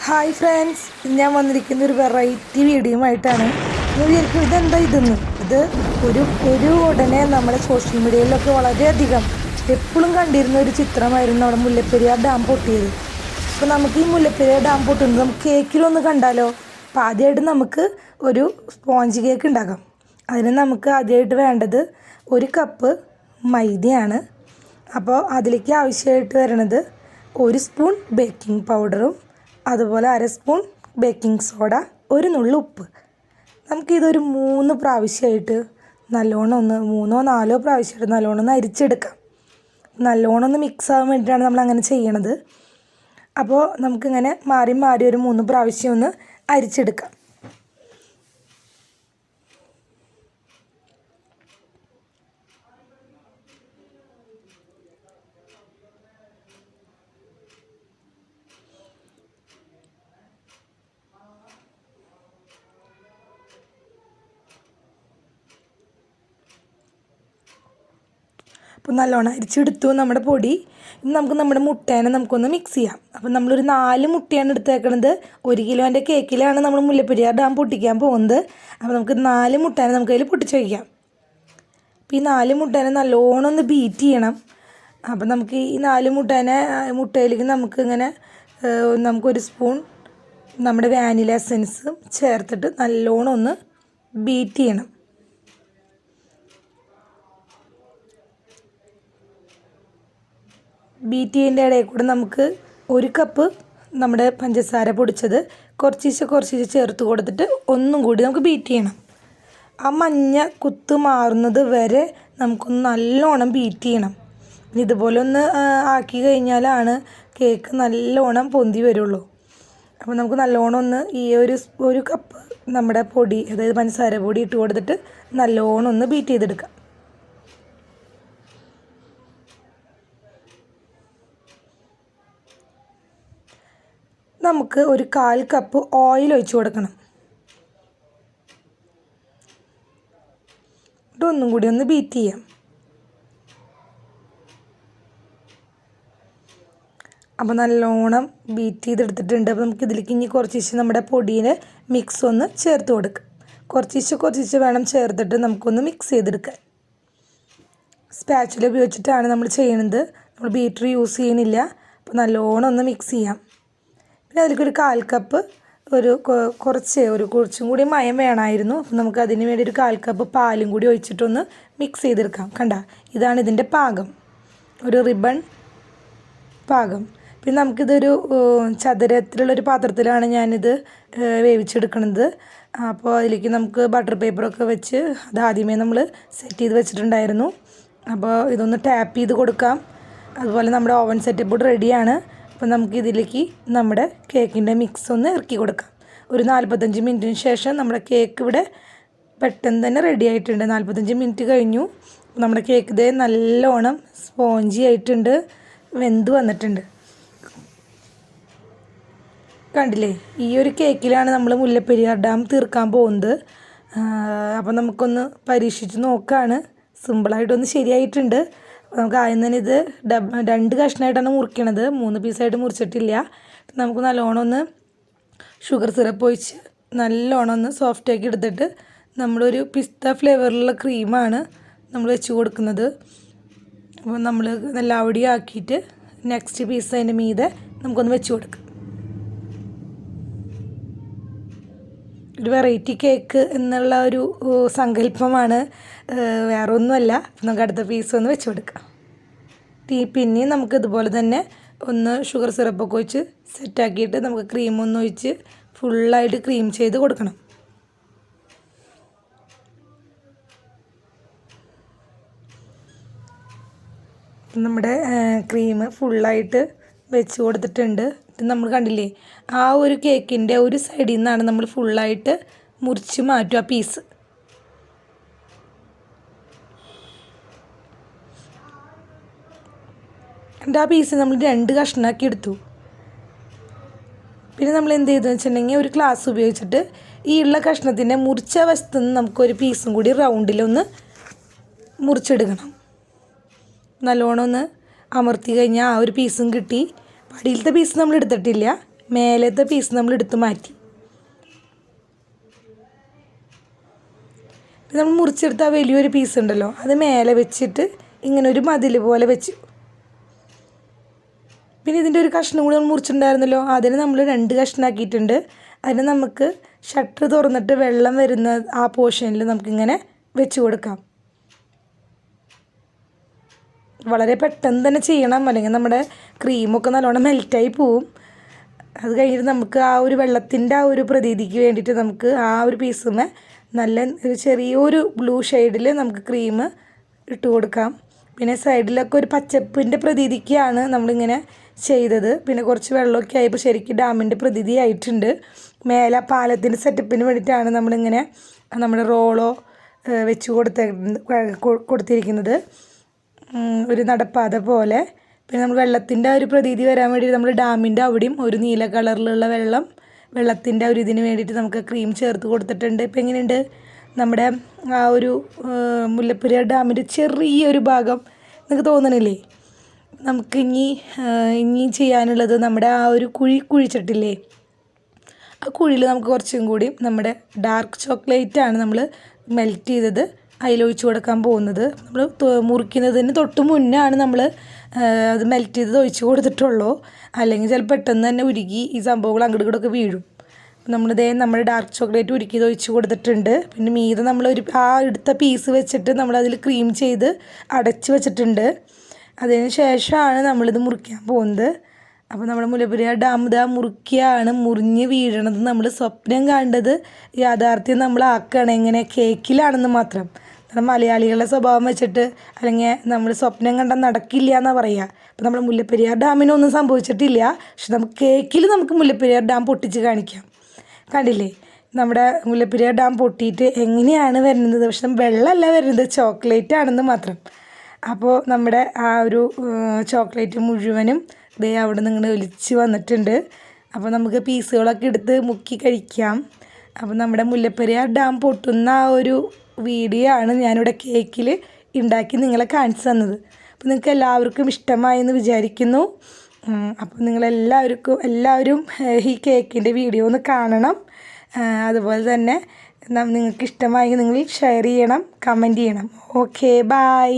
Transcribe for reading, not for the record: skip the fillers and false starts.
Hi friends, ഞാൻ വന്നിരിക്കുന്ന ഒരു വെറൈറ്റി വീഡിയോ ആയിട്ടാണ്. ഞാൻ വിചാരിക്കും ഇതെന്താ ഇത് ഒരു ഉടനെ നമ്മുടെ സോഷ്യൽ മീഡിയയിലൊക്കെ വളരെയധികം എപ്പോഴും കണ്ടിരുന്ന ഒരു ചിത്രമായിരുന്നു നമ്മുടെ മുല്ലപ്പെരിയാർ ഡാം പൊട്ടിയത്. അപ്പോൾ നമുക്ക് ഈ മുല്ലപ്പെരിയാർ ഡാം പൊട്ടുന്നത് നമുക്ക് കേക്കിലൊന്ന് കണ്ടാലോ. അപ്പോൾ ആദ്യമായിട്ട് നമുക്ക് ഒരു സ്പോഞ്ച് കേക്ക് ഉണ്ടാക്കാം. അതിന് നമുക്ക് ആദ്യമായിട്ട് വേണ്ടത് 1 കപ്പ് മൈദയാണ്. അപ്പോൾ അതിലേക്ക് ആവശ്യമായിട്ട് വരുന്നത് 1 സ്പൂൺ ബേക്കിംഗ് പൗഡറും അതുപോലെ 1/2 സ്പൂൺ ബേക്കിംഗ് സോഡ, 1 നുള്ളു ഉപ്പ്. നമുക്കിതൊരു 3 പ്രാവശ്യമായിട്ട് നല്ലോണം ഒന്ന് 3 or 4 പ്രാവശ്യമായിട്ട് നല്ലോണം ഒന്ന് അരിച്ചെടുക്കാം. നല്ലോണം ഒന്ന് മിക്സ് ആവാൻ വേണ്ടിയിട്ടാണ് നമ്മൾ അങ്ങനെ ചെയ്യണത്. അപ്പോൾ നമുക്കിങ്ങനെ മാറി മാറി ഒരു 3 പ്രാവശ്യം ഒന്ന് അരിച്ചെടുക്കാം. അപ്പോൾ നല്ലോണം അരിച്ചെടുത്തു നമ്മുടെ പൊടി. ഇനി നമുക്ക് നമ്മുടെ മുട്ടേനെ നമുക്കൊന്ന് മിക്സ് ചെയ്യാം. അപ്പോൾ നമ്മളൊരു 4 മുട്ടയാണ് എടുത്തേക്കണത്. 1 കിലോൻ്റെ കേക്കിലാണ് നമ്മൾ മുല്ലപ്പെരിയാർ ഡാം പൊട്ടിക്കാൻ പോകുന്നത്. അപ്പോൾ നമുക്ക് 4 മുട്ടേനെ നമുക്കതിൽ പൊട്ടിച്ച് വയ്ക്കാം. അപ്പോൾ ഈ 4 മുട്ടേനെ നല്ലോണം ഒന്ന് ബീറ്റ് ചെയ്യണം. അപ്പോൾ നമുക്ക് ഈ 4 മുട്ടയിലേക്ക് നമുക്കിങ്ങനെ നമുക്കൊരു സ്പൂൺ നമ്മുടെ വാനില എസൻസും ചേർത്തിട്ട് നല്ലോണം ഒന്ന് ബീറ്റ് ചെയ്യണം. ബീറ്റ് ചെയ്യുന്നതിൻ്റെ ഇടയിൽ കൂടെ നമുക്ക് 1 കപ്പ് നമ്മുടെ പഞ്ചസാര പൊടിച്ചത് കുറച്ച് ചേർത്ത് കൊടുത്തിട്ട് ഒന്നും കൂടി നമുക്ക് ബീറ്റ് ചെയ്യണം. ആ മഞ്ഞ കുത്ത് മാറുന്നത് വരെ നമുക്കൊന്ന് നല്ലോണം ബീറ്റ് ചെയ്യണം. ഇതുപോലെ ഒന്ന് ആക്കി കഴിഞ്ഞാലാണ് കേക്ക് നല്ലോണം പൊന്തി വരുള്ളൂ. അപ്പോൾ നമുക്ക് നല്ലോണം ഒന്ന് ഈ ഒരു കപ്പ് നമ്മുടെ പൊടി, അതായത് പഞ്ചസാര പൊടി ഇട്ട് കൊടുത്തിട്ട് നല്ലോണം ഒന്ന് ബീറ്റ് ചെയ്തെടുക്കാം. നമുക്ക് ഒരു 1/4 കപ്പ് ഓയിൽ ഒഴിച്ച് കൊടുക്കണം. എന്നിട്ട് ഒന്നും കൂടി ഒന്ന് ബീറ്റ് ചെയ്യാം. അപ്പോൾ നല്ലോണം ബീറ്റ് ചെയ്തെടുത്തിട്ടുണ്ട്. അപ്പോൾ നമുക്ക് ഇതിലേക്ക് ഇനി കുറച്ച് നമ്മുടെ പൊടിയുടെ മിക്സ് ഒന്ന് ചേർത്ത് കൊടുക്കാം. കുറച്ച് വേണം ചേർത്തിട്ട് നമുക്കൊന്ന് മിക്സ് ചെയ്തെടുക്കാൻ. സ്പാച്ചുല ഉപയോഗിച്ചിട്ടാണ് നമ്മൾ ചെയ്യണത്. നമ്മൾ ബീറ്റർ യൂസ് ചെയ്യണില്ല. അപ്പോൾ നല്ലോണം ഒന്ന് മിക്സ് ചെയ്യാം. പിന്നെ അതിലേക്കൊരു 1/4 കപ്പ് കുറച്ചും കൂടി മയം വേണമായിരുന്നു. അപ്പോൾ നമുക്ക് അതിന് വേണ്ടി ഒരു 1/4 കപ്പ് പാലും കൂടി ഒഴിച്ചിട്ടൊന്ന് മിക്സ് ചെയ്തെടുക്കാം. ഇതാണ് ഇതിൻ്റെ പാകം, ഒരു റിബൺ പാകം. പിന്നെ നമുക്കിതൊരു ചതുരത്തിലുള്ളൊരു പാത്രത്തിലാണ് ഞാനിത് വേവിച്ചെടുക്കുന്നത്. അപ്പോൾ അതിലേക്ക് നമുക്ക് ബട്ടർ പേപ്പറൊക്കെ വെച്ച് അത് ആദ്യമേ നമ്മൾ സെറ്റ് ചെയ്ത് വെച്ചിട്ടുണ്ടായിരുന്നു. അപ്പോൾ ഇതൊന്ന് ടാപ്പ് ചെയ്ത് കൊടുക്കാം. അതുപോലെ നമ്മുടെ ഓവൻ സെറ്റപ്പ് റെഡിയാണ്. അപ്പോൾ നമുക്ക് ഇതിലേക്ക് നമ്മുടെ കേക്കിൻ്റെ മിക്സ് ഒന്ന് ഇറക്കി കൊടുക്കാം. ഒരു 45 മിനിറ്റിന് ശേഷം നമ്മുടെ കേക്ക് ഇവിടെ പെട്ടെന്ന് തന്നെ റെഡി ആയിട്ടുണ്ട്. 45 മിനിറ്റ് കഴിഞ്ഞു. നമ്മുടെ കേക്ക് ഇതേ നല്ലോണം സ്പോഞ്ചി ആയിട്ടുണ്ട്, വെന്ത് വന്നിട്ടുണ്ട്. കണ്ടില്ലേ, ഈ ഒരു കേക്കിലാണ് നമ്മൾ മുല്ലപ്പെരിയാർ ഡാം തീർക്കാൻ പോകുന്നത്. അപ്പോൾ നമുക്കൊന്ന് പരീക്ഷിച്ച് നോക്കുകയാണ്. സിമ്പിളായിട്ടൊന്ന് ശരിയായിട്ടുണ്ട്. നമുക്ക് ആദ്യം തന്നെ ഇത് 2 കഷ്ണമായിട്ടാണ് മുറിക്കണത്, 3 പീസായിട്ട് മുറിച്ചിട്ടില്ല. നമുക്ക് നല്ലോണം ഒന്ന് ഷുഗർ സിറപ്പ് ഒഴിച്ച് നല്ലോണം ഒന്ന് സോഫ്റ്റാക്കി എടുത്തിട്ട് നമ്മളൊരു പിസ്ത ഫ്ലേവറിലുള്ള ക്രീമാണ് നമ്മൾ വെച്ച് കൊടുക്കുന്നത്. അപ്പോൾ നമ്മൾ എല്ലാവിടെയും ആക്കിയിട്ട് നെക്സ്റ്റ് പീസ് അതിൻ്റെ മീതെ നമുക്കൊന്ന് വെച്ച് കൊടുക്കാം. ഒരു വെറൈറ്റി കേക്ക് എന്നുള്ള ഒരു സങ്കല്പമാണ്, വേറെ ഒന്നുമല്ല. നമുക്ക് അടുത്ത പീസ് ഒന്ന് വെച്ച് കൊടുക്കാം. പിന്നെയും നമുക്ക് ഇതുപോലെ തന്നെ ഒന്ന് ഷുഗർ സിറപ്പൊക്കെ ഒഴിച്ച് സെറ്റാക്കിയിട്ട് നമുക്ക് ക്രീമൊന്ന് ഒഴിച്ച് ഫുള്ളായിട്ട് ക്രീം ചെയ്ത് കൊടുക്കണം. നമ്മുടെ ക്രീം ഫുള്ളായിട്ട് വെച്ച് കൊടുത്തിട്ടുണ്ട്. നമ്മൾ കണ്ടില്ലേ, ആ ഒരു കേക്കിൻ്റെ ഒരു സൈഡിൽ നിന്നാണ് നമ്മൾ ഫുള്ളായിട്ട് മുറിച്ച് മാറ്റുക പീസ്. എന്നിട്ട് ആ പീസ് നമ്മൾ 2 കഷ്ണമാക്കി എടുത്തു. പിന്നെ നമ്മൾ എന്ത് ചെയ്തെന്ന് വെച്ചിട്ടുണ്ടെങ്കിൽ ഒരു ഗ്ലാസ് ഉപയോഗിച്ചിട്ട് ഈ ഉള്ള കഷ്ണത്തിൻ്റെ മുറിച്ച വശത്തു നിന്ന് നമുക്കൊരു പീസും കൂടി റൗണ്ടിലൊന്ന് മുറിച്ചെടുക്കണം. നല്ലോണം ഒന്ന് അമർത്തി കഴിഞ്ഞാൽ ആ ഒരു പീസും കിട്ടി. അടിയിലത്തെ പീസ് നമ്മൾ എടുത്തിട്ടില്ല, മേലത്തെ പീസ് നമ്മൾ എടുത്ത് മാറ്റി. നമ്മൾ മുറിച്ചെടുത്ത ആ വലിയൊരു പീസ് ഉണ്ടല്ലോ അത് മേലെ വെച്ചിട്ട് ഇങ്ങനെ ഒരു മതിൽ പോലെ വെച്ചു. പിന്നെ ഇതിൻ്റെ ഒരു കഷ്ണം കൂടി നമ്മൾ മുറിച്ചിട്ടുണ്ടായിരുന്നല്ലോ, അതിന് നമ്മൾ 2 കഷ്ണമാക്കിയിട്ടുണ്ട്. അതിന് നമുക്ക് ഷട്ടർ തുറന്നിട്ട് വെള്ളം വരുന്ന ആ പോർഷനിൽ നമുക്കിങ്ങനെ വെച്ച് കൊടുക്കാം. വളരെ പെട്ടെന്ന് തന്നെ ചെയ്യണം, അല്ലെങ്കിൽ നമ്മുടെ ക്രീമൊക്കെ നല്ലോണം മെൽറ്റായി പോവും. അത് കഴിഞ്ഞിട്ട് നമുക്ക് ആ ഒരു വെള്ളത്തിൻ്റെ ആ ഒരു പ്രതീതിക്ക് വേണ്ടിയിട്ട് നമുക്ക് ആ ഒരു പീസുമേ നല്ല ഒരു ചെറിയൊരു ബ്ലൂ ഷെയ്ഡിൽ നമുക്ക് ക്രീം ഇട്ട് കൊടുക്കാം. പിന്നെ സൈഡിലൊക്കെ ഒരു പച്ചപ്പിൻ്റെ പ്രതീതിക്കാണ് നമ്മളിങ്ങനെ ചെയ്തത്. പിന്നെ കുറച്ച് വെള്ളമൊക്കെ ആയപ്പോൾ ശരിക്കും ഡാമിൻ്റെ പ്രതീതി ആയിട്ടുണ്ട്. മേലെ പാലത്തിൻ്റെ സെറ്റപ്പിന് വേണ്ടിയിട്ടാണ് നമ്മളിങ്ങനെ നമ്മുടെ റോളോ വെച്ച് കൊടുത്തിരിക്കുന്നത്, ഒരു നടപ്പാത പോലെ. പിന്നെ നമ്മൾ വെള്ളത്തിൻ്റെ ഒരു പ്രതീതി വരാൻ വേണ്ടി നമ്മൾ ഡാമിൻ്റെ അവിടെയും ഒരു നീല കളറിലുള്ള വെള്ളത്തിൻ്റെ ഒരു ഇതിന് വേണ്ടിയിട്ട് നമുക്ക് ക്രീം ചേർത്ത് കൊടുത്തിട്ടുണ്ട്. ഇപ്പം എങ്ങനെയുണ്ട് നമ്മുടെ ആ ഒരു മുല്ലപ്പെരിയാർ ഡാമിൻ്റെ ചെറിയൊരു ഭാഗം നിങ്ങൾക്ക് തോന്നണില്ലേ? നമുക്ക് ഇനി ചെയ്യാനുള്ളത് നമ്മുടെ ആ ഒരു കുഴിച്ചിട്ടില്ലേ, ആ കുഴിയിൽ നമുക്ക് കുറച്ചും കൂടി നമ്മുടെ ഡാർക്ക് ചോക്ലേറ്റാണ് നമ്മൾ മെൽറ്റ് ചെയ്തത് അതിലൊഴിച്ച് കൊടുക്കാൻ പോകുന്നത്. നമ്മൾ മുറിക്കുന്നതിന് തൊട്ട് മുന്നാണ് നമ്മൾ അത് മെൽറ്റ് ചെയ്തത് ഒഴിച്ച് കൊടുത്തിട്ടുള്ളൂ, അല്ലെങ്കിൽ ചിലപ്പോൾ പെട്ടെന്ന് തന്നെ ഉരുകി ഈ സംഭവങ്ങൾ അങ്ങോട്ട് ഇങ്ങോട്ടൊക്കെ വീഴും. നമ്മളിതേ നമ്മുടെ ഡാർക്ക് ചോക്ലേറ്റ് ഉരുക്കിയത് ഒഴിച്ച് കൊടുത്തിട്ടുണ്ട്. പിന്നെ മീതെ നമ്മൾ ആ എടുത്ത പീസ് വെച്ചിട്ട് നമ്മളതിൽ ക്രീം ചെയ്ത് അടച്ച് വെച്ചിട്ടുണ്ട്. അതിന് ശേഷമാണ് നമ്മളിത് മുറിക്കാൻ പോകുന്നത്. അപ്പോൾ നമ്മുടെ മുല്ലപ്പെരിയാർ ഡാം ഇതാ മുറിക്കുകയാണ്, മുറിഞ്ഞ് വീഴണത് നമ്മൾ സ്വപ്നം കണ്ടത് യാഥാർത്ഥ്യം നമ്മളാക്കുകയാണ്. എങ്ങനെ കേക്കിലാണെന്ന് മാത്രം. നമ്മുടെ മലയാളികളുടെ സ്വഭാവം വെച്ചിട്ട് അല്ലെങ്കിൽ നമ്മൾ സ്വപ്നം കണ്ടാൽ നടക്കില്ല എന്നാണ് പറയുക. അപ്പോൾ നമ്മുടെ മുല്ലപ്പെരിയാർ ഡാമിനൊന്നും സംഭവിച്ചിട്ടില്ല, പക്ഷെ നമുക്ക് കേക്കിൽ നമുക്ക് മുല്ലപ്പെരിയാർ ഡാം പൊട്ടിച്ച് കാണിക്കാം. കണ്ടില്ലേ നമ്മുടെ മുല്ലപ്പെരിയാർ ഡാം പൊട്ടിയിട്ട് എങ്ങനെയാണ് വരുന്നത്? പക്ഷെ വെള്ളമല്ല വരുന്നത്, ചോക്ലേറ്റ് ആണെന്ന് മാത്രം. അപ്പോൾ നമ്മുടെ ആ ഒരു ചോക്ലേറ്റ് മുഴുവനും ദേ അവിടെ നിന്ന് ഇങ്ങനെ ഒലിച്ച് വന്നിട്ടുണ്ട്. അപ്പോൾ നമുക്ക് പീസുകളൊക്കെ എടുത്ത് മുക്കി കഴിക്കാം. അപ്പോൾ നമ്മുടെ മുല്ലപ്പെരിയാർ ഡാം പൊട്ടുന്ന ആ ഒരു വീഡിയോ ആണ് ഞാനിവിടെ കേക്കിൽ ഉണ്ടാക്കി നിങ്ങളെ കാണിച്ചു തന്നത്. അപ്പോൾ നിങ്ങൾക്ക് എല്ലാവർക്കും ഇഷ്ടമായി എന്ന് വിചാരിക്കുന്നു. അപ്പോൾ എല്ലാവരും ഈ കേക്കിൻ്റെ വീഡിയോ ഒന്ന് കാണണം. അതുപോലെ തന്നെ നിങ്ങൾക്ക് ഇഷ്ടമായെങ്കിൽ നിങ്ങൾ ഷെയർ ചെയ്യണം, കമൻറ്റ് ചെയ്യണം. Okay, by.